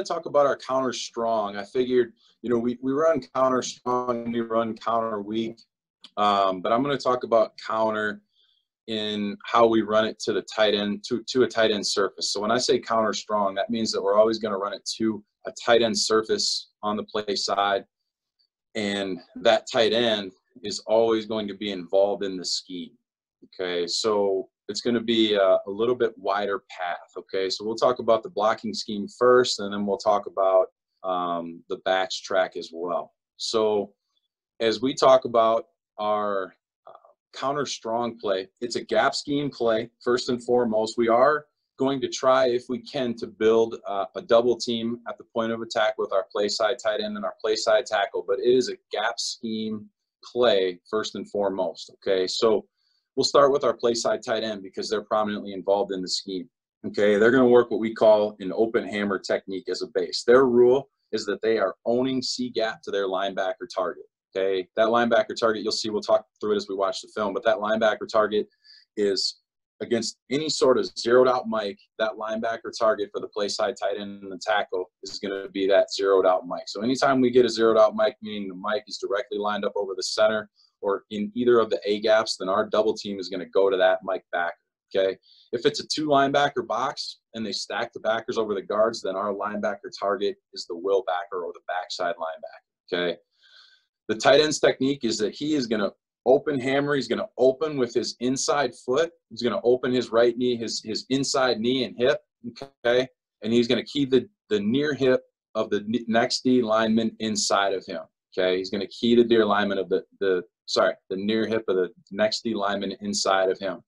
to talk about our counter strong. I figured, you know, we run counter strong, we run counter weak, but I'm going to talk about counter in how we run it to the tight end, to a tight end surface. So when I say counter strong, that means that we're always going to run it to a tight end surface on the play side, and that tight end is always going to be involved in the scheme. Okay, so it's going to be a little bit wider path. Okay, so we'll talk about the blocking scheme first, and then we'll talk about the backs track as well. So as we talk about our counter strong play, it's a gap scheme play first and foremost. We are going to try, if we can, to build a double team at the point of attack with our play side tight end and our play side tackle, but it is a gap scheme play first and foremost. Okay, so we'll start with our play side tight end because they're prominently involved in the scheme. Okay, they're going to work what we call an open hammer technique as a base. Their rule is that they are owning C gap to their linebacker target. Okay, that linebacker target, you'll see, we'll talk through it as we watch the film, but that linebacker target is against any sort of zeroed out mic. That linebacker target for the play side tight end and the tackle is going to be that zeroed out mic. So anytime we get a zeroed out mic, meaning the mic is directly lined up over the center or in either of the A gaps, then our double team is going to go to that mic backer. Okay, if it's a 2 linebacker box and they stack the backers over the guards, then our linebacker target is the will backer or the backside linebacker. Okay, the tight end's technique is that he is going to open hammer. He's going to open with his inside foot. He's going to open his right knee, his inside knee and hip. Okay, and he's going to key the near hip of the next D lineman inside of him. Okay, he's going to key the near lineman of the near hip of the next D lineman inside of him.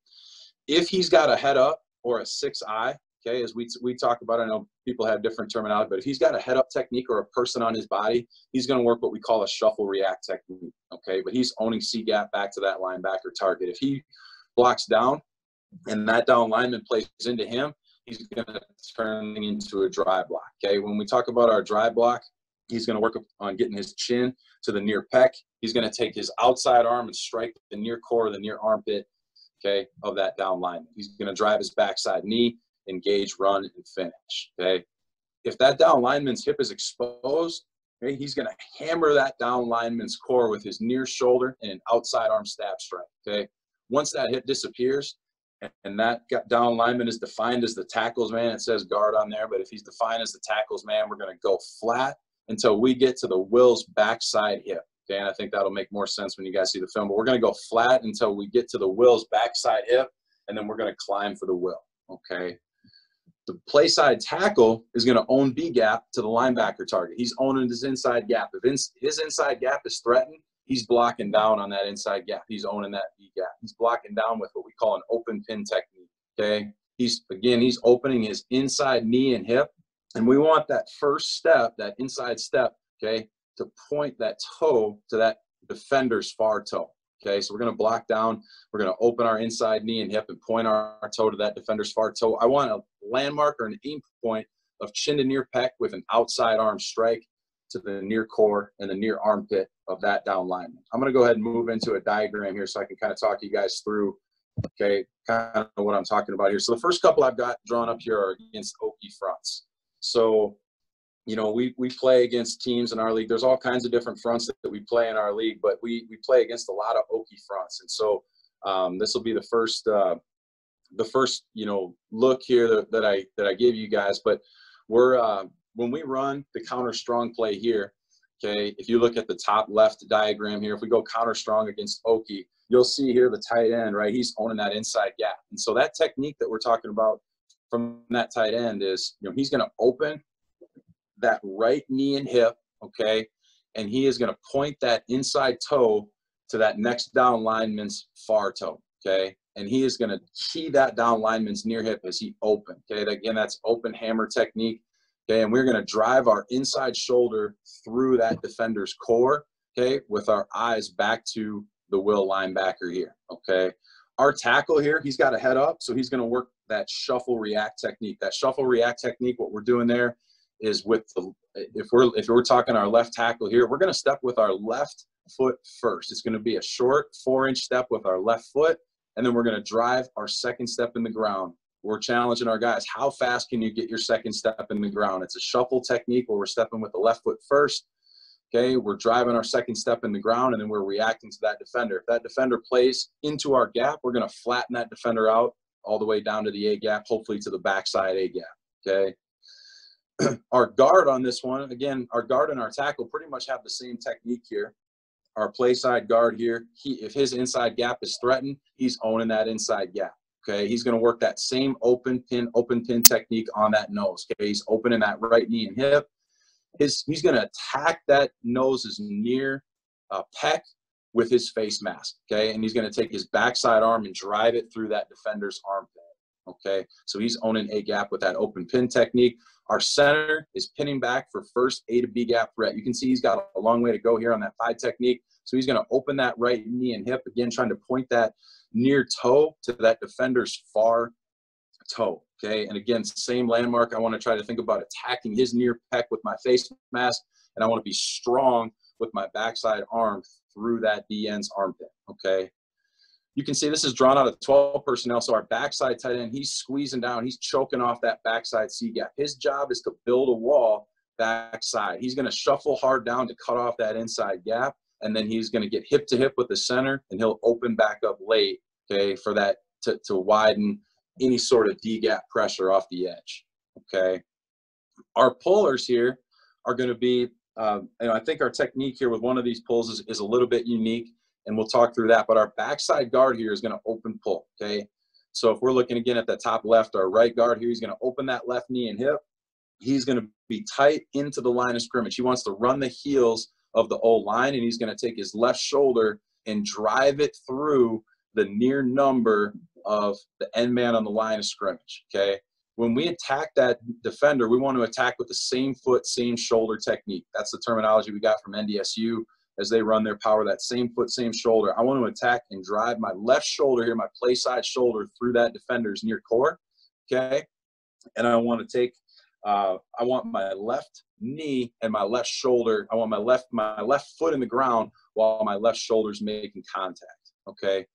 If he's got a head up or a 6-eye, okay, as we talk about, I know people have different terminology, but if he's got a head up technique or a person on his body, he's going to work what we call a shuffle react technique. Okay, but he's owning C gap back to that linebacker target. If he blocks down and that down lineman plays into him, he's going to turn into a dry block. Okay, when we talk about our dry block, he's going to work on getting his chin to the near pec. He's going to take his outside arm and strike the near core, the near armpit, okay, of that down lineman. He's going to drive his backside knee, engage, run, and finish. Okay, if that down lineman's hip is exposed, okay, he's going to hammer that down lineman's core with his near shoulder and an outside arm stab strike. Okay, once that hip disappears and that down lineman is defined as the tackles man, it says guard on there, but if he's defined as the tackles man, we're going to go flat until we get to the will's backside hip. Okay, and I think that'll make more sense when you guys see the film, but we're going to go flat until we get to the will's backside hip, and then we're going to climb for the will. Okay, the play side tackle is going to own B gap to the linebacker target. He's owning his inside gap. If his inside gap is threatened, he's blocking down on that inside gap. He's owning that B gap. He's blocking down with what we call an open pin technique. Okay, he's opening his inside knee and hip, and we want that first step, that inside step, okay, to point that toe to that defender's far toe. Okay, so we're going to block down. We're going to open our inside knee and hip and point our toe to that defender's far toe. I want a landmark or an aim point of chin to near pec with an outside arm strike to the near core and the near armpit of that down lineman. I'm going to go ahead and move into a diagram here so I can kind of talk you guys through, okay, kind of what I'm talking about here. So the first couple I've got drawn up here are against Okie fronts. So, you know, we play against teams in our league. There's all kinds of different fronts that we play in our league, but we play against a lot of Okie fronts. And so this will be the first, you know, look here that I give you guys. But we're when we run the counter strong play here, okay, if you look at the top left diagram here, if we go counter strong against Okie, you'll see here the tight end, right? He's owning that inside gap. And so that technique that we're talking about from that tight end is, you know, he's going to open that right knee and hip, okay, and he is going to point that inside toe to that next down lineman's far toe, okay, and he is going to key that down lineman's near hip as he open, okay. Again, that's open hammer technique, okay, and we're going to drive our inside shoulder through that defender's core, okay, with our eyes back to the will linebacker here, okay. Our tackle here, he's got a head up, so he's going to work that shuffle react technique. That shuffle react technique, what we're doing there is with the, if we're talking our left tackle here, we're going to step with our left foot first. It's going to be a short 4-inch step with our left foot, and then we're going to drive our second step in the ground we're challenging our guys. How fast can you get your second step in the ground? It's a shuffle technique where we're stepping with the left foot first. Okay, we're driving our second step in the ground, and then we're reacting to that defender. If that defender plays into our gap, we're going to flatten that defender out all the way down to the A gap, hopefully to the backside A gap. Okay. Our guard on this one, again, our guard and our tackle pretty much have the same technique here. Our play side guard here, if his inside gap is threatened, he's owning that inside gap. Okay, he's going to work that same open pin technique on that nose. Okay, he's opening that right knee and hip. He's going to attack that nose's near pec with his face mask. Okay, and he's going to take his backside arm and drive it through that defender's armpit. Okay, so he's owning A gap with that open pin technique. Our center is pinning back for first A to B gap threat. You can see he's got a long way to go here on that 5 technique. So he's going to open that right knee and hip, again, trying to point that near toe to that defender's far toe. Okay, and again, same landmark. I want to try to think about attacking his near pec with my face mask, and I want to be strong with my backside arm through that DN's armpit. Okay. You can see this is drawn out of 12 personnel. So our backside tight end, he's squeezing down. He's choking off that backside C gap. His job is to build a wall backside. He's going to shuffle hard down to cut off that inside gap. And then he's going to get hip to hip with the center, and he'll open back up late, okay, for that to widen any sort of D gap pressure off the edge. Okay. Our pullers here are going to be, and I think our technique here with one of these pulls is a little bit unique. And we'll talk through that. But our backside guard here is going to open pull, okay? So if we're looking again at the top left, our right guard here, he's going to open that left knee and hip. He's going to be tight into the line of scrimmage. He wants to run the heels of the O-line, and he's going to take his left shoulder and drive it through the near number of the end man on the line of scrimmage, okay? When we attack that defender, we want to attack with the same foot, same shoulder technique. That's the terminology we got from NDSU. As they run their power, that same foot, same shoulder. I want to attack and drive my left shoulder here, my play side shoulder, through that defender's near core, okay? And I want to take, I want my left knee and my left shoulder, I want my left foot in the ground while my left shoulder's making contact, okay?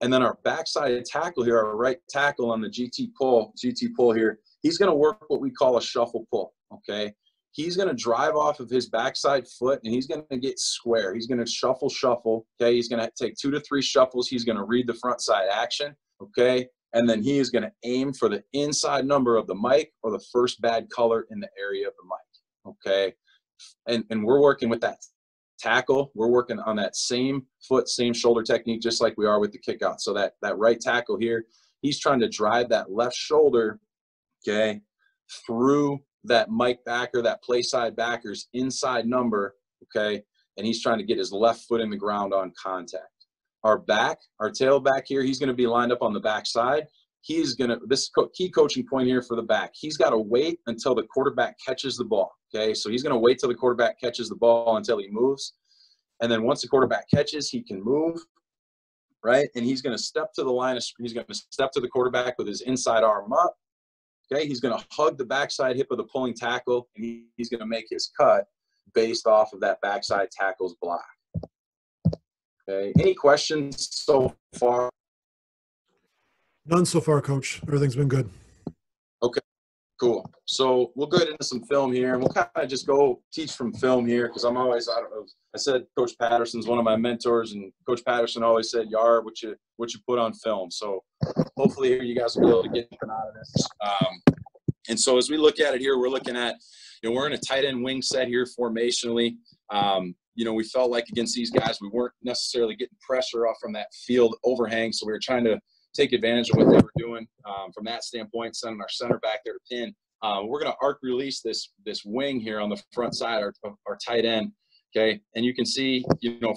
And then our backside tackle here, our right tackle on the GT pull here, he's going to work what we call a shuffle pull, okay? He's going to drive off of his backside foot, and he's going to get square. He's going to shuffle, okay? He's going to take 2 to 3 shuffles. He's going to read the front side action, okay? And then he is going to aim for the inside number of the mic or the first bad color in the area of the mic, okay? And we're working with that tackle. We're working on that same foot, same shoulder technique, just like we are with the kick out. So that right tackle here, he's trying to drive that left shoulder, okay, through that Mike backer, that play side backer's inside number, okay, and he's trying to get his left foot in the ground on contact. Our tailback here, he's going to be lined up on the backside. He's going to, this key coaching point here for the back, he's got to wait until the quarterback catches the ball, okay? So he's going to wait till the quarterback catches the ball until he moves. And then once the quarterback catches, he can move, right? And he's going to step to the line of, he's going to step to the quarterback with his inside arm up. Okay, he's going to hug the backside hip of the pulling tackle, and he's going to make his cut based off of that backside tackle's block. Okay, any questions so far? None so far, Coach. Everything's been good. Okay, cool. So we'll go into some film here, and we'll kind of just go teach from film here, because I'm always, I said Coach Patterson's one of my mentors, and Coach Patterson always said, "Yar, what you put on film." So hopefully here you guys will be able to get something out of this. And so as we look at it here, we're looking at, we're in a tight end wing set here formationally. We felt like against these guys, we weren't necessarily getting pressure off from that field overhang. So we were trying to take advantage of what they were doing from that standpoint, sending our center back there to pin. We're going to arc release this wing here on the front side, our tight end. Okay. And you can see,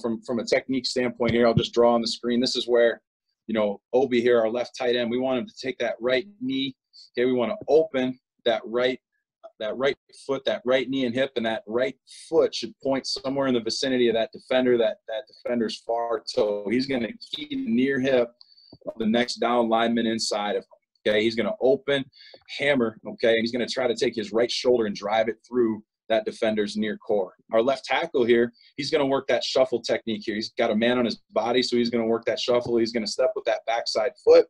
from a technique standpoint here, I'll just draw on the screen. This is where, Obi here, our left tight end, we want him to take that right knee. Okay, we want to open that right foot, that right knee and hip, and that right foot should point somewhere in the vicinity of that defender, that defender's far toe. He's going to keep near hip of the next down lineman inside of him. Okay, he's going to open, hammer, okay, and he's going to try to take his right shoulder and drive it through that defender's near core. Our left tackle here, he's going to work that shuffle technique here. He's got a man on his body, so he's going to work that shuffle. He's going to step with that backside foot,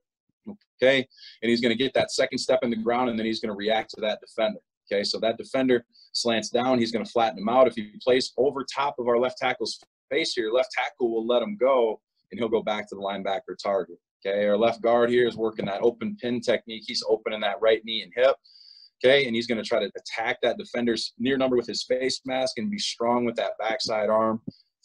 okay? And he's going to get that second step in the ground, and then he's going to react to that defender, okay? So that defender slants down. He's going to flatten him out. If he plays over top of our left tackle's face here, left tackle will let him go, and he'll go back to the linebacker target, okay? Our left guard here is working that open pin technique. He's opening that right knee and hip, okay? And he's going to try to attack that defender's near number with his face mask and be strong with that backside arm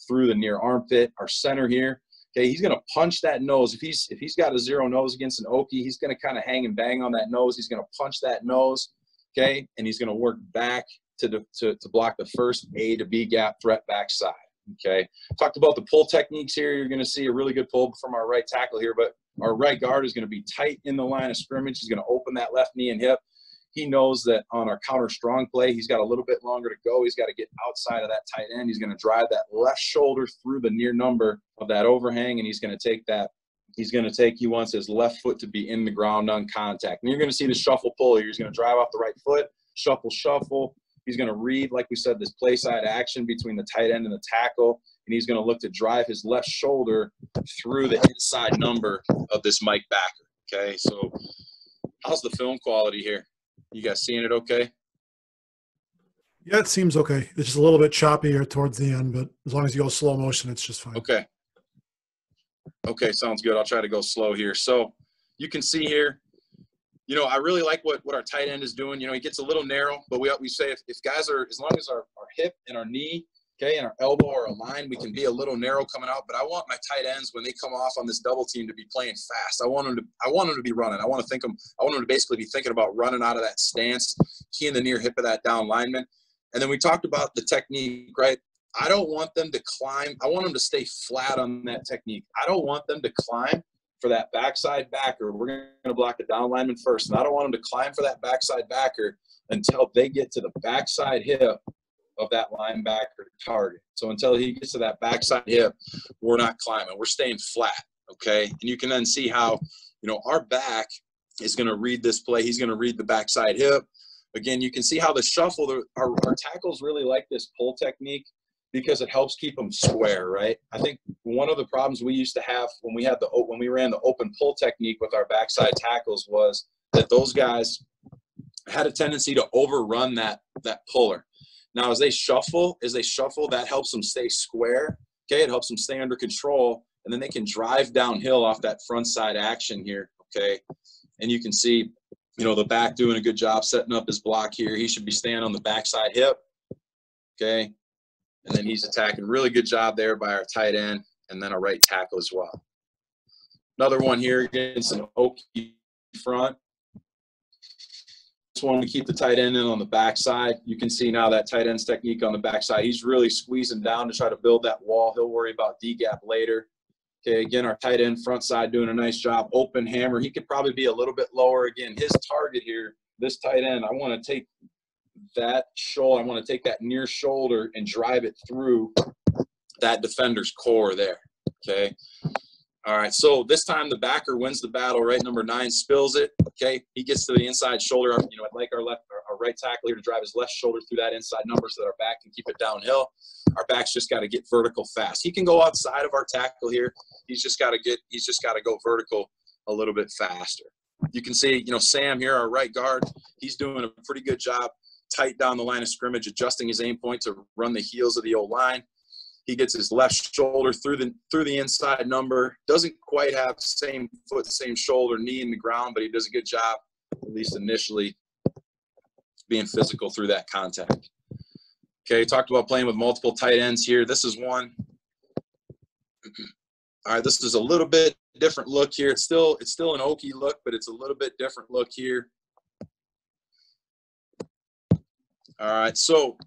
through the near armpit. Our center here, okay, he's going to punch that nose. If he's got a zero nose against an Okie, he's going to kind of hang and bang on that nose. He's going to punch that nose, okay, and he's going to work back to block the first A to B gap threat backside, okay. Talked about the pull techniques here. You're going to see a really good pull from our right tackle here, but our right guard is going to be tight in the line of scrimmage. He's going to open that left knee and hip. He knows that on our counter strong play, he's got a little bit longer to go. He's got to get outside of that tight end. He's going to drive that left shoulder through the near number of that overhang, and he's going to take that. He wants his left foot to be in the ground on contact. And you're going to see the shuffle pull here. He's going to drive off the right foot, shuffle. He's going to read, like we said, this play side action between the tight end and the tackle, and he's going to look to drive his left shoulder through the inside number of this Mike backer, okay? So how's the film quality here? You guys seeing it okay? Yeah, it seems okay. It's just a little bit choppy here towards the end, but as long as you go slow motion, it's just fine. Okay. Okay, sounds good. I'll try to go slow here. So you can see here, you know, I really like what our tight end is doing. You know, he gets a little narrow, but we say if guys are, as long as our hip and our knee, okay, and our elbow are aligned, we can be a little narrow coming out. But I want my tight ends, when they come off on this double team, to be playing fast. I want them to be running. I want them to basically be thinking about running out of that stance, keying the near hip of that down lineman. And then we talked about the technique, right? I don't want them to climb. I want them to stay flat on that technique. I don't want them to climb for that backside backer. We're going to block the down lineman first. And I don't want them to climb for that backside backer until they get to the backside hip of that linebacker target. So until he gets to that backside hip, we're not climbing. We're staying flat, okay? And you can then see how, you know, our back is going to read this play. He's going to read the backside hip. Again, you can see how the shuffle, our tackles really like this pull technique because it helps keep them square, right? I think one of the problems we used to have when we ran the open pull technique with our backside tackles was that those guys had a tendency to overrun that puller. Now, as they shuffle, that helps them stay square, okay? It helps them stay under control, and then they can drive downhill off that front side action here, okay? And you can see, you know, the back doing a good job setting up his block here. He should be staying on the backside hip, okay? And then he's attacking. Really good job there by our tight end, and then our right tackle as well. Another one here against an Okie front. Just want to keep the tight end in on the backside. You can see now that tight end's technique on the backside. He's really squeezing down to try to build that wall. He'll worry about D-gap later. Okay, again, our tight end front side doing a nice job. Open hammer. He could probably be a little bit lower. Again, his target here, this tight end, I want to take that shoulder. I want to take that near shoulder and drive it through that defender's core there, okay? All right, so this time the backer wins the battle, right? Number 9 spills it, okay? He gets to the inside shoulder. You know, I'd like our right tackle here to drive his left shoulder through that inside number so that our back can keep it downhill. Our back's just got to get vertical fast. He can go outside of our tackle here. He's just got to go vertical a little bit faster. You can see, you know, Sam here, our right guard, he's doing a pretty good job tight down the line of scrimmage, adjusting his aim point to run the heels of the O-line. He gets his left shoulder through the inside number. Doesn't quite have same foot, same shoulder, knee in the ground, but he does a good job, at least initially, being physical through that contact. Okay, talked about playing with multiple tight ends here. This is one. All right, this is a little bit different look here. It's still an Okie look, but it's a little bit different look here. All right, so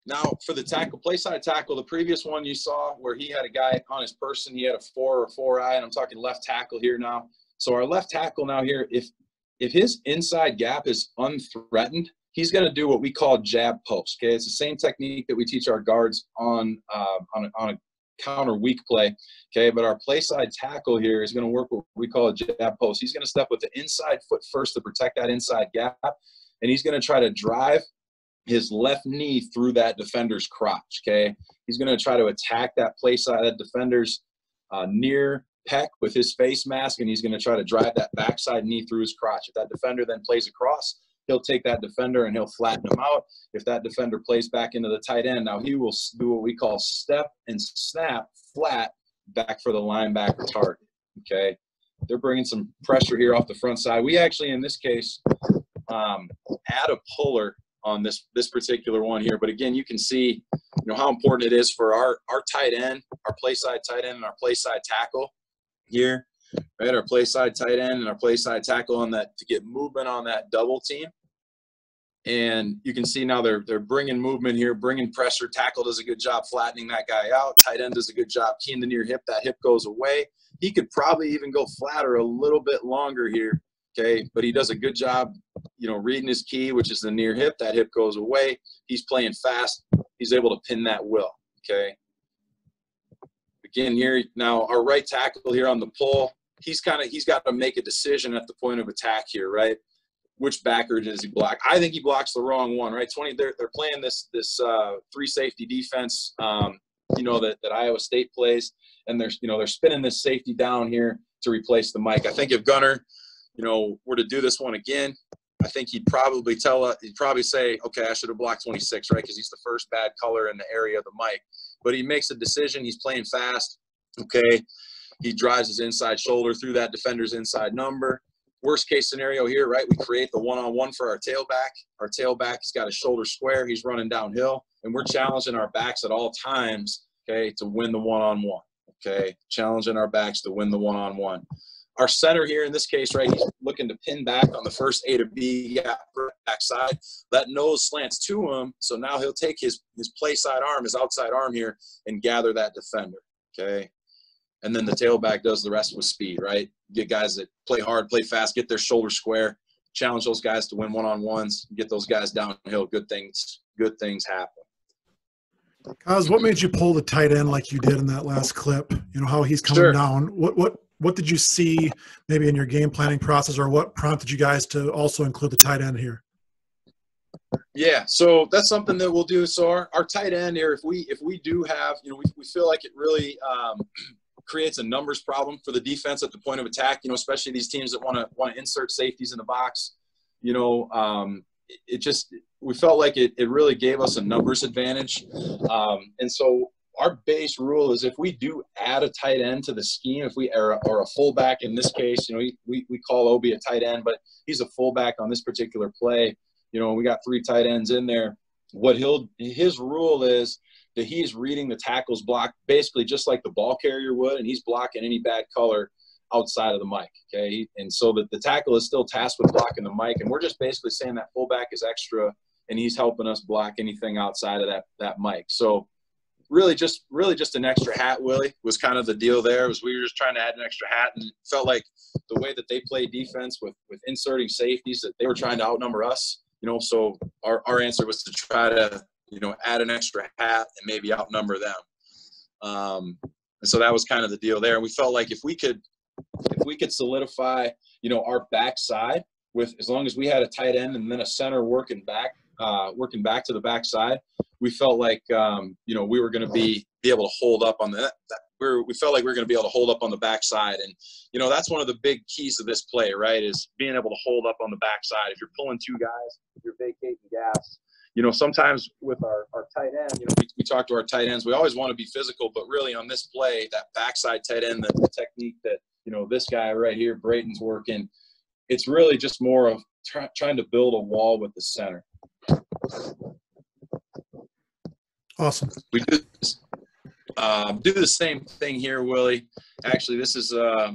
now for the tackle, play side tackle, the previous one you saw where he had a guy on his person, he had a 4 or 4-eye, and I'm talking left tackle here now. So our left tackle now here, if his inside gap is unthreatened, he's going to do what we call jab post, okay? It's the same technique that we teach our guards on a counter weak play, okay? But our play side tackle here is going to work what we call a jab post. He's going to step with the inside foot first to protect that inside gap, and he's going to try to drive his left knee through that defender's crotch, okay? He's going to try to attack that play side, that defender's near pec with his face mask, and he's going to try to drive that backside knee through his crotch. If that defender then plays across, he'll take that defender and he'll flatten him out. If that defender plays back into the tight end, now he will do what we call step and snap flat back for the linebacker target, okay? They're bringing some pressure here off the front side. We actually, in this case, add a puller on this particular one here. But again, you can see, how important it is for our tight end, our play side tight end, and our play side tackle here, right? Our play side tight end and our play side tackle on that to get movement on that double team. And you can see now they're bringing movement here, bringing pressure. Tackle does a good job flattening that guy out. Tight end does a good job keying the near hip. That hip goes away. He could probably even go flatter a little bit longer here, okay? But he does a good job, reading his key, which is the near hip. That hip goes away. He's playing fast. He's able to pin that will, okay? Again, here now our right tackle here on the pull, he's got to make a decision at the point of attack here, right? Which backer does he block? I think he blocks the wrong one, right? They're playing this three safety defense, that Iowa State plays, and they're spinning this safety down here to replace the Mike. I think if Gunner, were to do this one again, I think he'd probably say, okay, I should have blocked 26, right? Because he's the first bad color in the area of the Mike. But he makes a decision. He's playing fast, okay? He drives his inside shoulder through that defender's inside number. Worst case scenario here, right? We create the one-on-one for our tailback. Our tailback, he's got his shoulder square. He's running downhill. And we're challenging our backs at all times, okay, to win the one-on-one, okay? Challenging our backs to win the one-on-one. Our center here in this case, right, he's looking to pin back on the first A to B gap backside. That nose slants to him, so now he'll take his play side arm, his outside arm here, and gather that defender, okay? And then the tailback does the rest with speed, right? Get guys that play hard, play fast, get their shoulder square, challenge those guys to win one-on-ones, get those guys downhill. Good things happen. Cos, what made you pull the tight end like you did in that last clip? How he's coming down. What did you see maybe in your game planning process, or what prompted you guys to also include the tight end here? Yeah, so that's something that we'll do. So our tight end here, if we do have, we feel like it really creates a numbers problem for the defense at the point of attack, especially these teams that want to insert safeties in the box. We felt like it really gave us a numbers advantage. And so our base rule is if we do add a tight end to the scheme, if we or a fullback in this case, we call Obi a tight end, but he's a fullback on this particular play. We got 3 tight ends in there. His rule is that he's reading the tackle's block basically just like the ball carrier would, and he's blocking any bad color outside of the mic, okay? And so that the tackle is still tasked with blocking the mic, and we're just basically saying that fullback is extra, and he's helping us block anything outside of that mic. So really just an extra hat, Willie, was kind of the deal there. We were just trying to add an extra hat, and it felt like the way that they play defense with inserting safeties, that they were trying to outnumber us, so our answer was to try to, add an extra hat and maybe outnumber them. And so that was kind of the deal there. And we felt like if we could solidify, our backside with, as long as we had a tight end and then a center working back to the backside, we felt like, we were going to be able to hold up on that. We felt like we were going to be able to hold up on the backside. And, that's one of the big keys of this play, right, is being able to hold up on the backside. If you're pulling 2 guys, if you're vacating gaps, sometimes with our tight end, we talk to our tight ends. We always want to be physical, but really on this play, that backside tight end, the technique that, this guy right here, Brayton's working, it's really just more of trying to build a wall with the center. Awesome. We do the same thing here, Willie. Actually, this is, a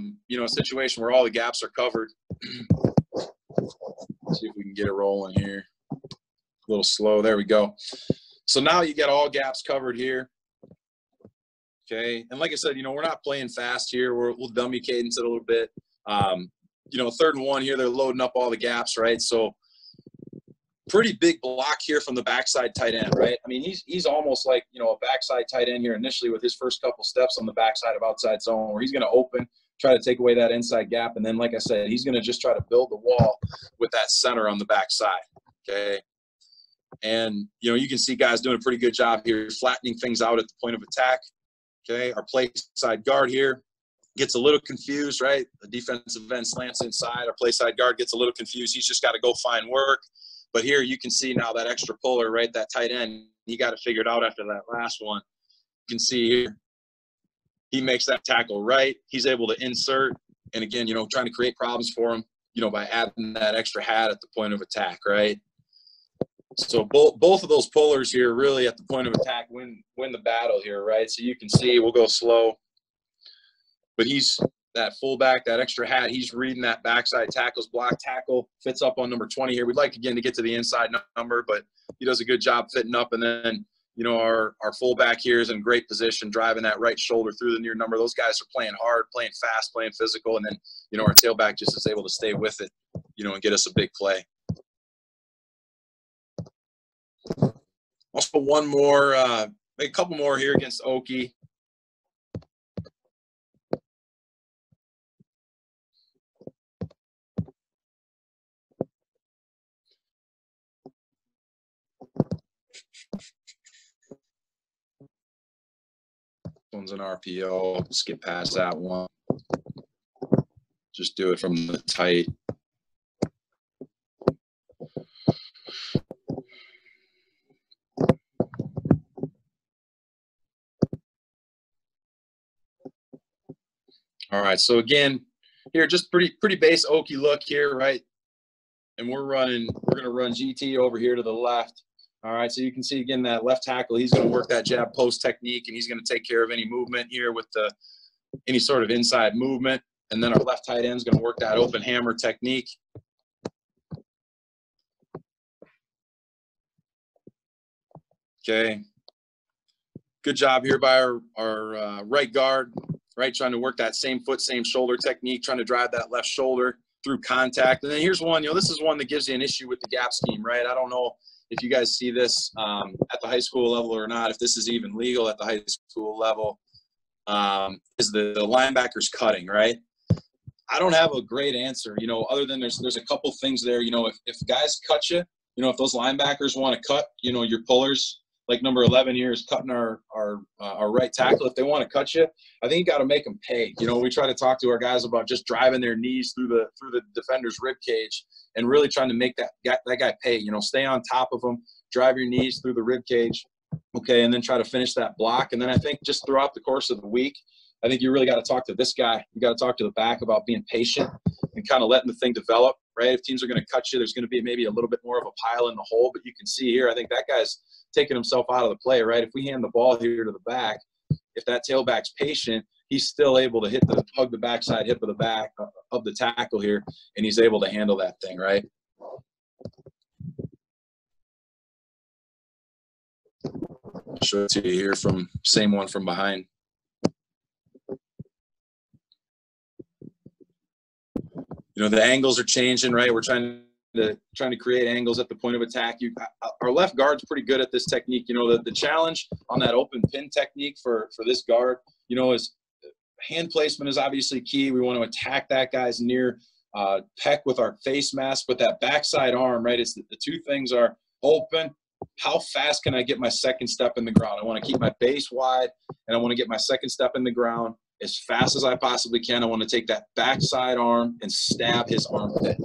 situation where all the gaps are covered. Let's see if we can get it rolling here. A little slow. There we go. So now you get all gaps covered here. Okay. And like I said, we're not playing fast here. We'll dummy cadence it a little bit. 3rd and 1 here, they're loading up all the gaps, right? So pretty big block here from the backside tight end, right? I mean, he's almost like, a backside tight end here initially with his first couple steps on the backside of outside zone, where he's going to open, try to take away that inside gap. And then, like I said, he's going to just try to build the wall with that center on the backside. Okay. And, you can see guys doing a pretty good job here, flattening things out at the point of attack. Okay. Our play side guard here, gets a little confused, right? The defensive end slants inside. Our play side guard gets a little confused. He's just got to go find work. But here you can see now that extra puller, right? That tight end, he got it figured out after that last one. You can see here, he makes that tackle right. He's able to insert. And again, trying to create problems for him, by adding that extra hat at the point of attack, right? So both of those pullers here really at the point of attack win the battle here, right? So you can see we'll go slow. But he's that fullback, that extra hat, he's reading that backside tackles, block tackle, fits up on number 20 here. We'd like, again, to get to the inside number, but he does a good job fitting up. And then, our fullback here is in great position, driving that right shoulder through the near number. Those guys are playing hard, playing fast, playing physical. And then, our tailback just is able to stay with it, and get us a big play. Also one more, a couple more here against Okie. One's an RPO. Skip past that one. Just do it from the tight. All right. So again, here just pretty base Okie look here, right? And we're going to run GT over here to the left. All right, so you can see, again, that left tackle, he's going to work that jab post technique, and he's going to take care of any movement here with any sort of inside movement. And then our left tight end is going to work that open hammer technique. Okay. Good job here by our right guard, right, trying to work that same foot, same shoulder technique, trying to drive that left shoulder through contact. And then here's one, this is one that gives you an issue with the gap scheme, right? I don't know if you guys see this at the high school level or not, if this is even legal at the high school level, is the linebackers cutting, right? I don't have a great answer, other than there's a couple things there. If guys cut you, if those linebackers want to cut, your pullers, like number 11 here is cutting our right tackle. If they want to cut you, I think you got to make them pay. We try to talk to our guys about just driving their knees through the defender's rib cage and really trying to make that guy pay. Stay on top of him, drive your knees through the rib cage, okay, and then try to finish that block. And then I think just throughout the course of the week, I think you really got to talk to this guy. You got to talk to the back about being patient and kind of letting the thing develop, right? If teams are going to cut you, there's going to be maybe a little bit more of a pile in the hole. But you can see here, I think that guy's taking himself out of the play, right? If we hand the ball here to the back, if that tailback's patient, he's still able to hug the backside hip of the back of the tackle here, and he's able to handle that thing, right? I'll show it to you here from same one from behind. The angles are changing, right? We're trying to create angles at the point of attack. Our left guard's pretty good at this technique. The challenge on that open pin technique for this guard, is hand placement is obviously key. We want to attack that guy's near pec with our face mask, but that backside arm, right? It's the two things are open. How fast can I get my second step in the ground? I want to keep my base wide, and I want to get my second step in the ground as fast as I possibly can. I want to take that backside arm and stab his armpit.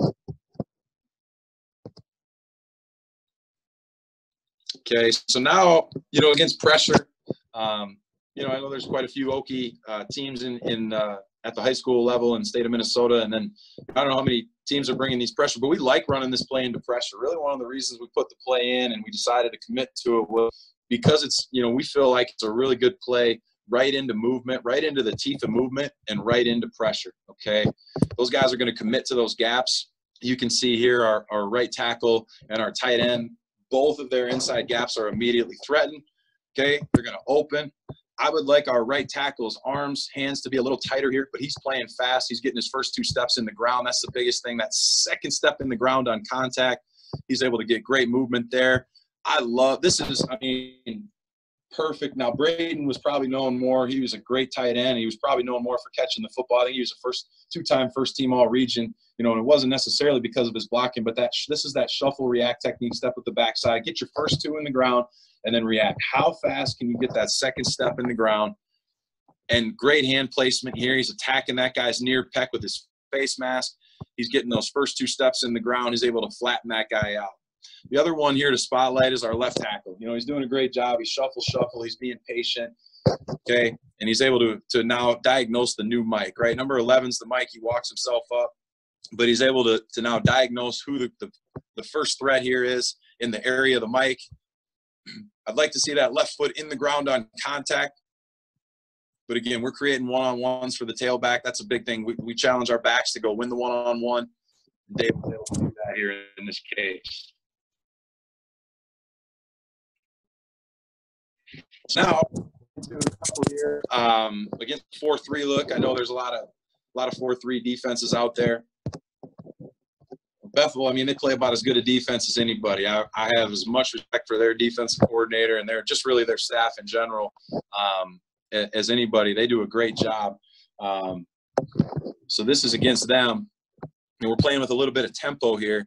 Okay, so now, against pressure, I know there's quite a few Okie teams at the high school level in the state of Minnesota, and then I don't know how many teams are bringing these pressure, but we like running this play into pressure. Really, one of the reasons we put the play in and we decided to commit to it was because it's, we feel like it's a really good play right into movement, right into the teeth of movement, and right into pressure, okay? Those guys are going to commit to those gaps. You can see here our right tackle and our tight end, both of their inside gaps are immediately threatened, okay? They're going to open. I would like our right tackle's arms, hands to be a little tighter here, but he's playing fast. He's getting his first two steps in the ground. That's the biggest thing. That second step in the ground on contact, he's able to get great movement there. I love – this is, perfect. Now, Braden was probably known more. He was a great tight end. He was probably known more for catching the football. I think he was a two-time first-team all-region, and it wasn't necessarily because of his blocking, but this is that shuffle react technique, step with the backside. Get your first two in the ground and then react. How fast can you get that second step in the ground? And great hand placement here. He's attacking that guy's near pec with his face mask. He's getting those first 2 steps in the ground. He's able to flatten that guy out. The other one here to spotlight is our left tackle. You know, he's doing a great job. He's shuffle. He's being patient. Okay. And he's able to now diagnose the new Mike, right? Number 11's the Mike. He walks himself up, but he's able to now diagnose who the first threat here is in the area of the Mike. I'd like to see that left foot in the ground on contact. But again, we're creating one-on-ones for the tailback. That's a big thing. We challenge our backs to go win the one-on-one. Dave will be able to do that here in this case. Now, into a couple here against 4-3 look. I know there's a lot of 4-3 defenses out there. Bethel, I mean, they play about as good a defense as anybody. I have as much respect for their defensive coordinator and their staff in general as anybody. They do a great job. So this is against them. And we're playing with a little bit of tempo here.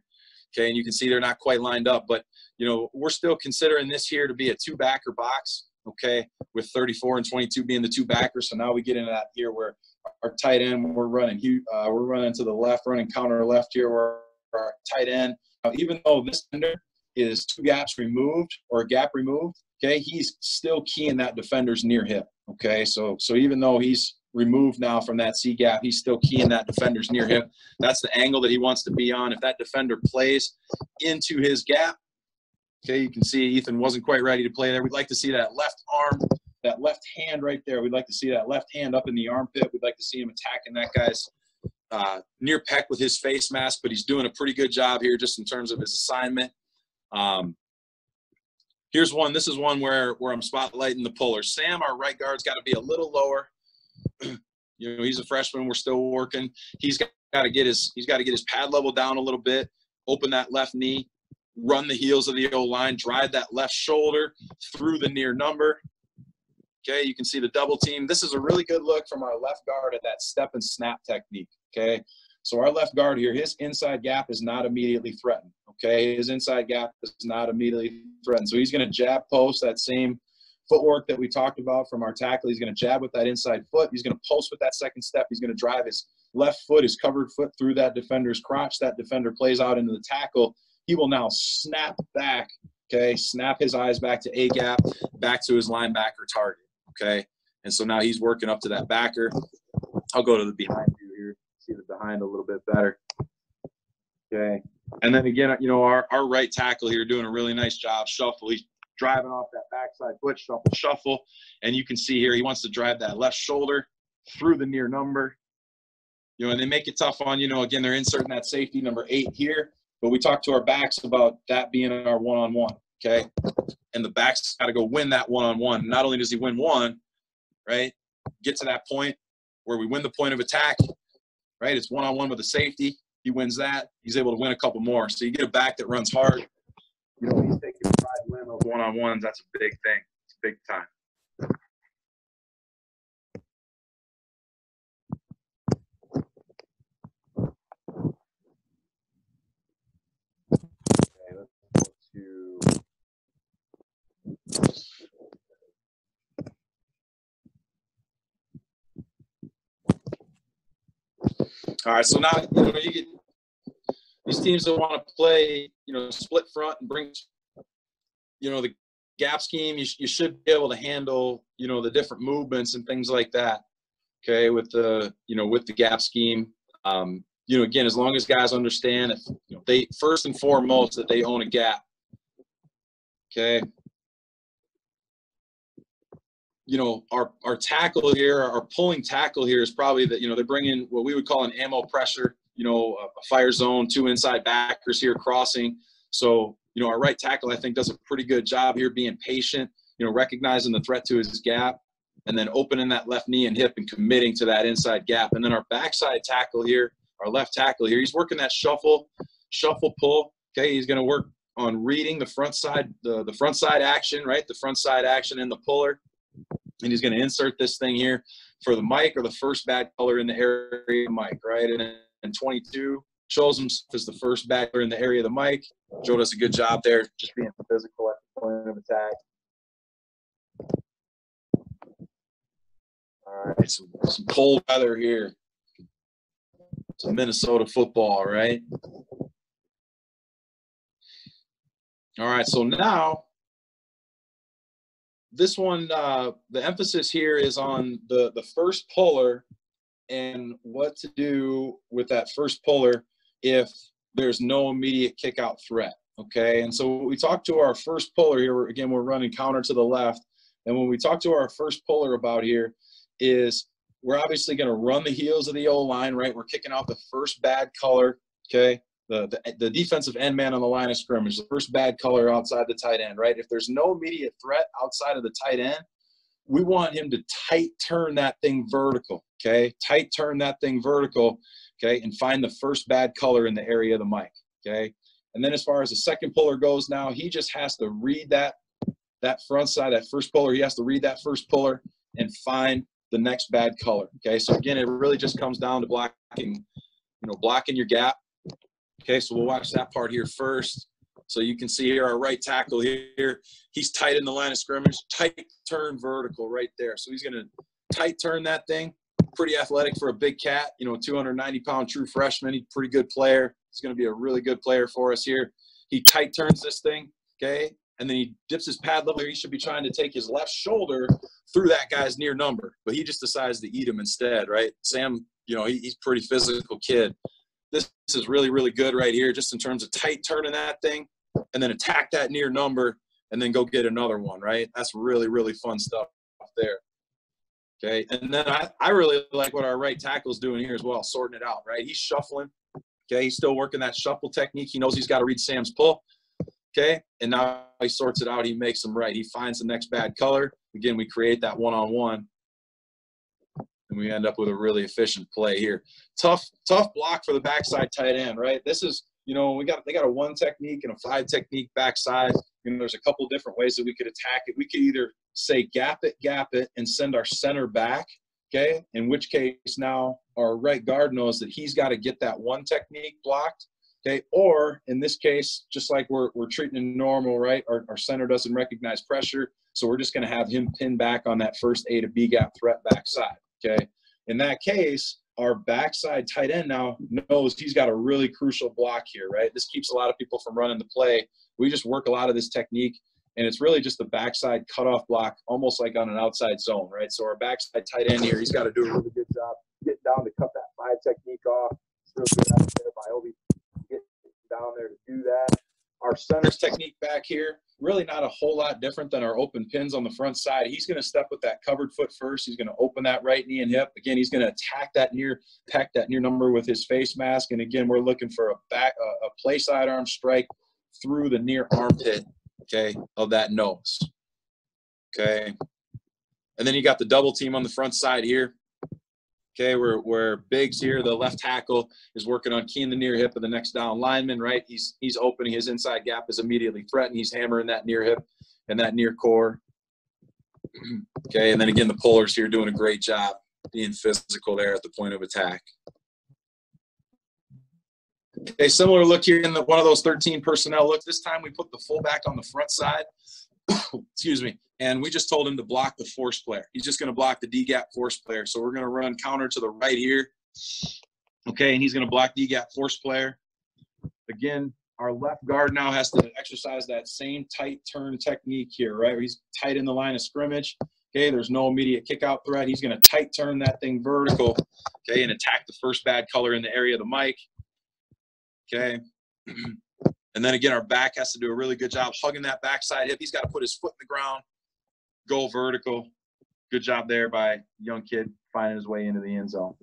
Okay, and you can see they're not quite lined up, but you know, we're still considering this here to be a 2-backer box. Okay, with 34 and 22 being the 2 backers. So now we get into that here where our tight end, we're running to the left, running counter left here where our tight end. Now, even though this defender is 2 gaps removed or a gap removed, okay, he's still keying that defender's near hip. Okay, so even though he's removed now from that C gap, he's still keying that defender's near hip. That's the angle that he wants to be on. If that defender plays into his gap, okay, you can see Ethan wasn't quite ready to play there. We'd like to see that left arm, that left hand right there. We'd like to see that left hand up in the armpit. We'd like to see him attacking that guy's near pec with his face mask, but he's doing a pretty good job here just in terms of his assignment. Here's one. This is one where I'm spotlighting the puller. Sam, our right guard's got to be a little lower. You know, he's a freshman. We're still working. He's got to get his pad level down a little bit, open that left knee, run the heels of the O-line, drive that left shoulder through the near number. Okay, you can see the double team. This is a really good look from our left guard at that step and snap technique. Okay, so our left guard here, his inside gap is not immediately threatened. Okay, his inside gap is not immediately threatened. So he's going to jab post, that same footwork that we talked about from our tackle. He's going to jab with that inside foot. He's going to post with that second step. He's going to drive his left foot, his covered foot through that defender's crotch. That defender plays out into the tackle. He will now snap back, okay, snap his eyes back to A gap, back to his linebacker target, okay? And so now he's working up to that backer. I'll go to the behind view here, see the behind a little bit better. Okay. And then again, you know, our right tackle here doing a really nice job. Shuffle. He's driving off that backside foot, shuffle. And you can see here he wants to drive that left shoulder through the near number. You know, and they make it tough on, you know, again, they're inserting that safety number 8 here. But we talked to our backs about that being our one-on-one, okay? And the back's got to go win that one-on-one. Not only does he win one, right, get to that point where we win the point of attack, right? It's one-on-one with a safety. He wins that. He's able to win a couple more. So you get a back that runs hard. You know, he's taking pride in winning those one-on-ones. That's a big thing. It's big time. All right, so now, you know, you get these teams that want to play, you know, split front and bring, you know, the gap scheme. You should be able to handle, you know, the different movements and things like that. Okay, with the, you know, with the gap scheme. You know, again, as long as guys understand if, you know, they first and foremost that they own a gap. Okay. You know, our tackle here, our pulling tackle here is probably that, you know, they bring in what we would call an ammo pressure, you know, a fire zone, 2 inside backers here crossing. So, you know, our right tackle, I think, does a pretty good job here being patient, you know, recognizing the threat to his gap and then opening that left knee and hip and committing to that inside gap. And then our backside tackle here, our left tackle here, he's working that shuffle pull. Okay, he's going to work on reading the front side, the front side action, right? The front side action in the puller. And he's going to insert this thing here for the Mike or the first bad color in the area of Mike, right? And 22 shows himself as the first bad color in the area of the Mike. Joe does a good job there, just being physical at the point of attack. All All right, some cold weather here. Some Minnesota football, right? All right, so now this one, the emphasis here is on the first puller and what to do with that first puller if there's no immediate kick out threat, okay? And so we talk to our first puller here, again, we're running counter to the left, and when we talk to our first puller about here is we're obviously going to run the heels of the O-line, right? We're kicking out the first bad color, okay? The defensive end man on the line of scrimmage, the first bad color outside the tight end, right? If there's no immediate threat outside of the tight end, we want him to tight turn that thing vertical, okay? Tight turn that thing vertical, okay? And find the first bad color in the area of the mic, okay? And then as far as the second puller goes now, he just has to read that front side, that first puller. He has to read that first puller and find the next bad color, okay? So again, it really just comes down to blocking your gap. Okay, so we'll watch that part here first. So you can see here our right tackle here. He's tight in the line of scrimmage, tight turn vertical right there. So he's going to tight turn that thing. Pretty athletic for a big cat, 290-pound true freshman. He's a pretty good player. He's going to be a really good player for us here. He tight turns this thing, okay? And then he dips his pad level. He should be trying to take his left shoulder through that guy's near number, but he just decides to eat him instead, right? Sam, he's a pretty physical kid. This is really, really good right here, just in terms of tight turning that thing and then attack that near number and then go get another one, right? That's really, really fun stuff there. Okay, and then I really like what our right tackle's doing here as well, sorting it out, right? He's shuffling. Okay, he's still working that shuffle technique. He knows he's got to read Sam's pull. Okay, and now he sorts it out. He makes them right. He finds the next bad color. Again, we create that one-on-one. And we end up with a really efficient play here. Tough block for the backside tight end, right? This is, they got a 1 technique and a 5 technique backside. There's a couple different ways that we could attack it. We could either say gap it, and send our center back, okay? In which case now our right guard knows that he's got to get that 1 technique blocked, okay? Or in this case, just like we're treating it normal, right? Our center doesn't recognize pressure, so we're just going to have him pin back on that first A to B gap threat backside. Okay, in that case, our backside tight end now knows he's got a really crucial block here, right? This keeps a lot of people from running the play. We just work a lot of this technique, and it's really just the backside cutoff block, almost like on an outside zone, right? So our backside tight end here, he's got to do a really good job getting down to cut that 5 technique off. It's really good out there by Obi, get down there to do that. Our center's technique back here, really not a whole lot different than our open pins on the front side. He's going to step with that covered foot first. He's going to open that right knee and hip. Again, he's going to pack that near number with his face mask. And again, we're looking for a play side arm strike through the near armpit, okay, of that nose. Okay. And then you got the double team on the front side here. Okay, where Biggs here, the left tackle, is working on keying the near hip of the next down lineman, right? He's opening his inside gap is immediately threatened. He's hammering that near hip and that near core. Okay, and then again, the pullers here doing a great job being physical there at the point of attack. Okay, similar look here in one of those 13 personnel looks. This time we put the fullback on the front side. Excuse me. And we just told him to block the force player. He's just going to block the D-gap force player. So we're going to run counter to the right here. Okay, and he's going to block D-gap force player. Again, our left guard now has to exercise that same tight turn technique here, right? He's tight in the line of scrimmage. Okay, there's no immediate kick out threat. He's going to tight turn that thing vertical, okay, and attack the first bad color in the area of the mic. Okay. And then again, our back has to do a really good job hugging that backside hip. He's got to put his foot in the ground, go vertical. Good job there by young kid finding his way into the end zone.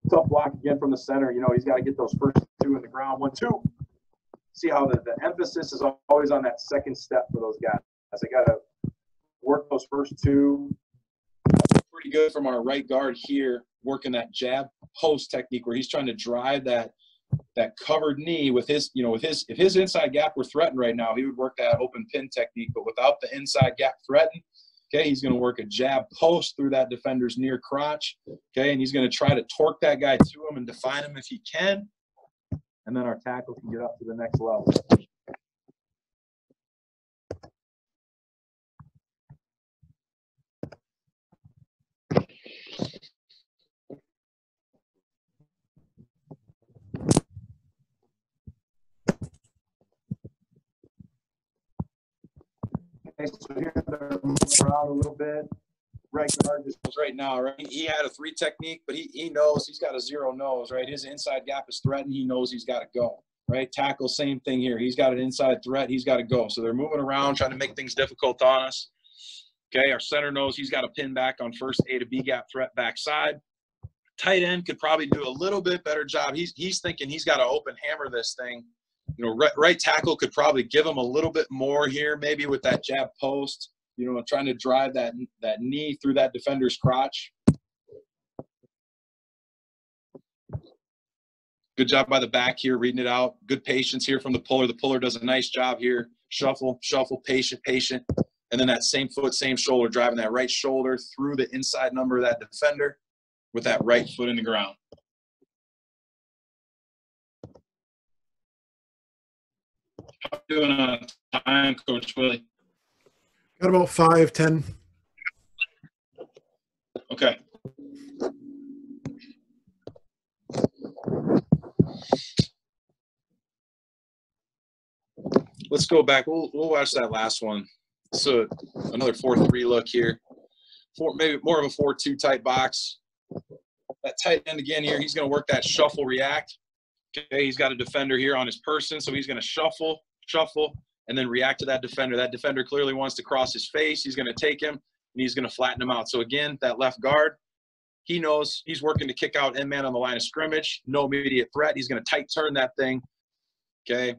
Tough block again from the center. He's got to get those first 2 in the ground. 1, 2. See how the emphasis is always on that second step for those guys. They got to work those first 2. Pretty good from our right guard here, working that jab post technique where he's trying to drive that covered knee with his, if his inside gap were threatened right now, he would work that open pin technique, but without the inside gap threatened, okay, he's going to work a jab post through that defender's near crotch, okay, and he's going to try to torque that guy to him and define him if he can, and then our tackle can get up to the next level. so here they're moving around a little bit. Right guard just right now, right? He had a 3 technique, but he knows he's got a 0 nose, right? His inside gap is threatened. He knows he's got to go, right? Tackle, same thing here. He's got an inside threat. He's got to go. So they're moving around, trying to make things difficult on us. Okay, our center knows he's got to pin back on first A to B gap threat backside. Tight end could probably do a little bit better job. He's thinking he's got to open hammer this thing. You know, right tackle could probably give him a little bit more here, maybe with that jab post. You know, trying to drive that knee through that defender's crotch. Good job by the back here, reading it out. Good patience here from the puller. The puller does a nice job here. Shuffle, shuffle, patient, patient. And then that same foot, same shoulder, driving that right shoulder through the inside number of that defender with that right foot in the ground. How you doing on time, Coach Willie? Got about 5, 10. Okay. Let's go back. We'll watch that last one. So another 4-3 look here. Maybe more of a 4-2 type box. That tight end again here, he's going to work that shuffle react. Okay, he's got a defender here on his person, so he's going to shuffle, and then react to that defender. That defender clearly wants to cross his face. He's going to take him, and he's going to flatten him out. So again, that left guard, he knows he's working to kick out end man on the line of scrimmage. No immediate threat. He's going to tight turn that thing. Okay.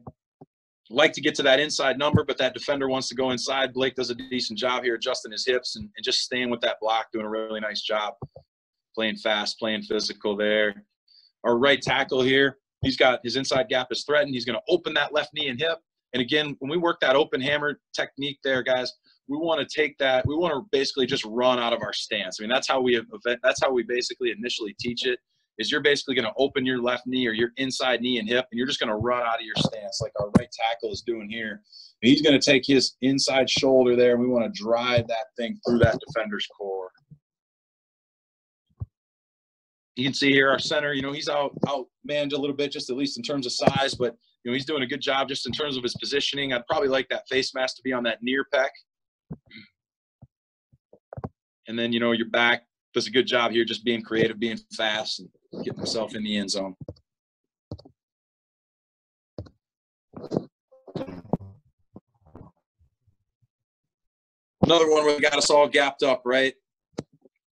Like to get to that inside number, but that defender wants to go inside. Blake does a decent job here adjusting his hips and just staying with that block, doing a really nice job. Playing fast, playing physical there. Our right tackle here, he's got his inside gap is threatened. He's going to open that left knee and hip. And again, when we work that open hammer technique there, guys, we want to take that. We want to basically just run out of our stance. I mean, that's how we basically initially teach it. Is you're basically going to open your left knee or your inside knee and hip, and you're just going to run out of your stance like our right tackle is doing here. And he's going to take his inside shoulder there, and we want to drive that thing through that defender's core. You can see here our center, you know, he's out-manned a little bit, just at least in terms of size, but, you know, he's doing a good job just in terms of his positioning. I'd probably like that face mask to be on that near pec. And then, you know, your back does a good job here just being creative, being fast, and getting himself in the end zone. Another one where we got us all gapped up, right?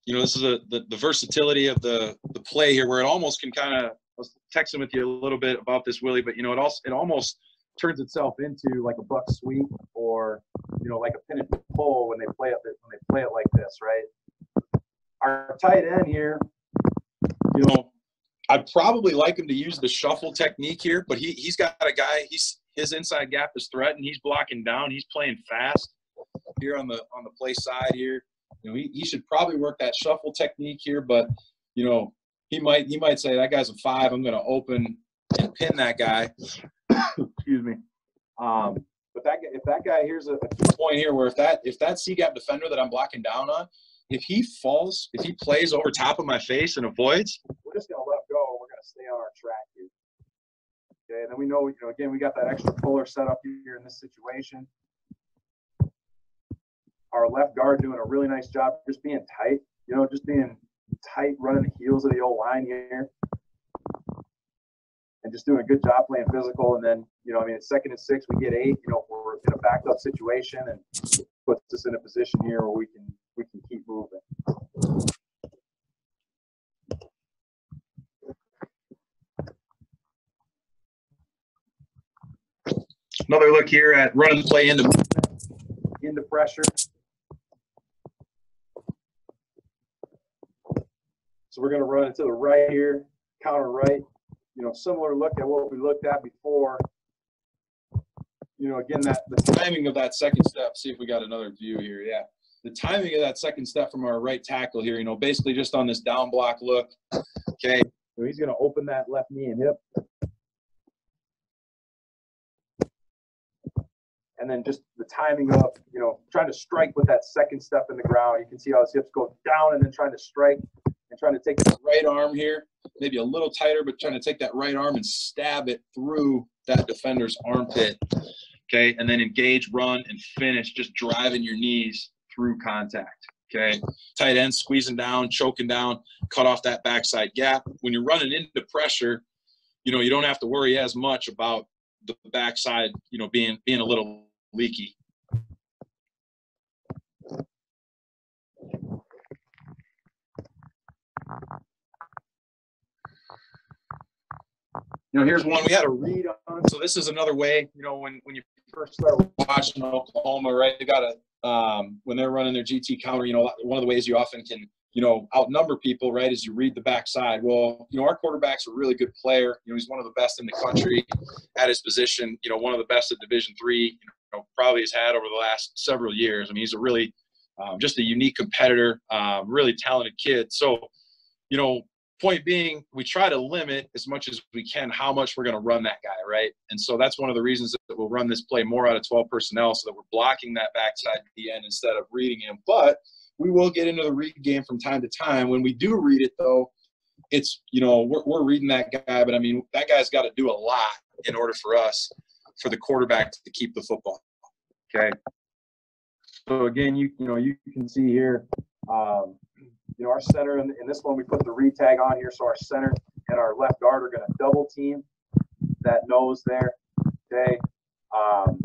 You know, this is the versatility of the play here, where it almost can kind of, I was texting with you a little bit about this, Willie, but, you know, it almost turns itself into like a buck sweep or, you know, like a pin and pull when they play it like this, right? Our tight end here, you know, I'd probably like him to use the shuffle technique here, but he's got a guy, his inside gap is threatened. He's blocking down. He's playing fast here on the play side here. You know, he should probably work that shuffle technique here, but, you know, he might say, that guy's a 5. I'm going to open and pin that guy. Excuse me. But if that guy, here's a key point here, where if that C gap defender that I'm blocking down on, if he falls, if he plays over top of my face and avoids, we're just going to let go. We're going to stay on our track here. Okay, and then we know, you know, again, we got that extra puller set up here in this situation. Our left guard doing a really nice job just being tight, you know, just being tight, running the heels of the old line here. And just doing a good job playing physical. And then, you know, I mean, it's 2nd and 6, we get 8, you know, we're in a backed up situation, and puts us in a position here where we can keep moving. Another look here at running the play into pressure. So we're going to run it to the right here, counter right. You know, similar look at what we looked at before. You know, again, the timing of that second step. See if we got another view here. Yeah, the timing of that second step from our right tackle here. You know, basically just on this down block look. Okay, so he's going to open that left knee and hip, and then just the timing of, you know, trying to strike with that second step in the ground. You can see how his hips go down, and then trying to strike and trying to take the right arm here, maybe a little tighter, but trying to take that right arm and stab it through that defender's armpit. okay? And then engage, run, and finish, just driving your knees through contact, okay? Tight end, squeezing down, choking down, cut off that backside gap. When you're running into pressure, you know, you don't have to worry as much about the backside, you know, being a little leaky. You know, here's one we had a read on. So this is another way, you know, when you first start watching Oklahoma, right, they got a, when they're running their GT counter, you know, one of the ways you often can, you know, outnumber people, right, is you read the backside. Well, you know, our quarterback's a really good player. You know, he's one of the best in the country at his position, you know, one of the best at Division III, you know, probably has had over the last several years. I mean, he's a really, just a unique competitor, really talented kid. So, you know, point being, we try to limit as much as we can how much we're going to run that guy, right? And so that's one of the reasons that we'll run this play more out of 12 personnel, so that we're blocking that backside at the end instead of reading him. But we will get into the read game from time to time. When we do read it, though, it's, you know, we're reading that guy, but I mean, that guy's got to do a lot in order for us, for the quarterback to keep the football. Okay. So again, you know, you can see here, you know, our center in this one, we put the read tag on here. So our center and our left guard are going to double team that nose there. Okay.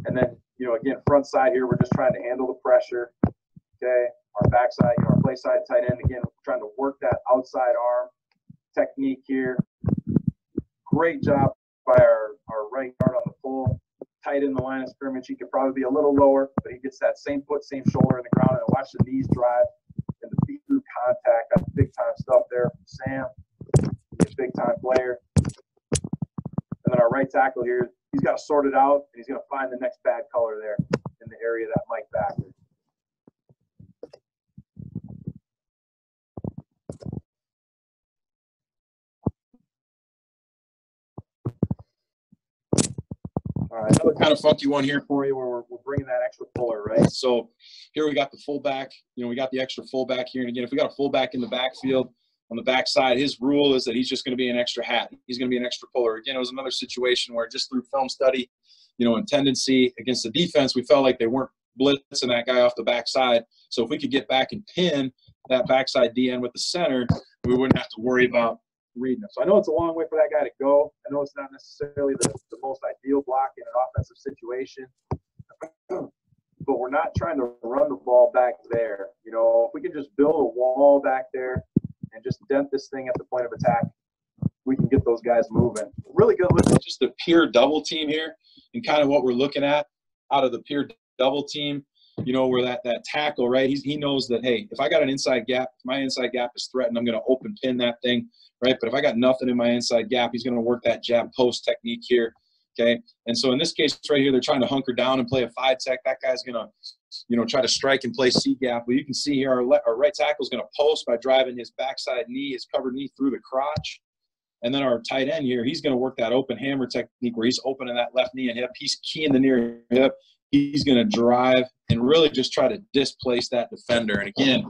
And then, you know, again, front side here, we're just trying to handle the pressure. Okay. Our backside, you know, our play side tight end, again, we're trying to work that outside arm technique here. Great job by our right guard on the pull. Tight in the line of scrimmage. He could probably be a little lower, but he gets that same foot, same shoulder in the ground, and watch the knees drive and the feet through contact. That's big time stuff there from Sam. He's a big time player. And then our right tackle here, he's got to sort it out, and he's going to find the next bad color there in the area that Mike backed. All right, another kind of funky one here for you, where we're bringing that extra puller, right? So here we got the fullback. You know, we got the extra fullback here. And again, if we got a fullback in the backfield on the backside, his rule is that he's just going to be an extra hat. He's going to be an extra puller. Again, it was another situation where just through film study, you know, and tendency against the defense, we felt like they weren't blitzing that guy off the backside. So if we could get back and pin that backside DN with the center, we wouldn't have to worry about reading him. So I know it's a long way for that guy to go. I know it's not necessarily the most ideal block in an offensive situation, but we're not trying to run the ball back there. You know, if we can just build a wall back there and just dent this thing at the point of attack, we can get those guys moving. Really good look at just the pure double team here, and kind of what we're looking at out of the pure double team, you know, where that tackle, right, he knows that, hey, if I got an inside gap, if my inside gap is threatened, I'm going to open pin that thing, right? But if I got nothing in my inside gap, he's going to work that jab post technique here, okay? And so in this case right here, they're trying to hunker down and play a 5-tech. That guy's going to, you know, try to strike and play C-gap. Well, you can see here our right tackle is going to post by driving his backside knee, his covered knee through the crotch. And then our tight end here, he's going to work that open hammer technique where he's opening that left knee and hip. He's keying the near hip. He's going to drive and really just try to displace that defender. And again,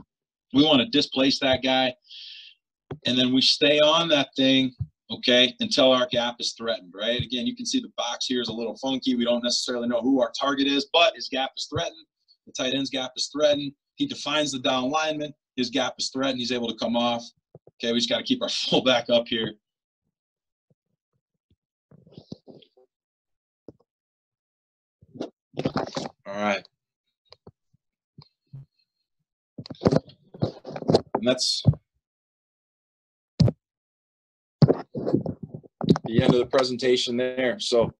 we want to displace that guy. And then we stay on that thing, okay, until our gap is threatened, right? Again, you can see the box here is a little funky. We don't necessarily know who our target is, but his gap is threatened. The tight end's gap is threatened. He defines the down lineman. His gap is threatened. He's able to come off. Okay, we just got to keep our fullback up here. All right. And that's the end of the presentation there. So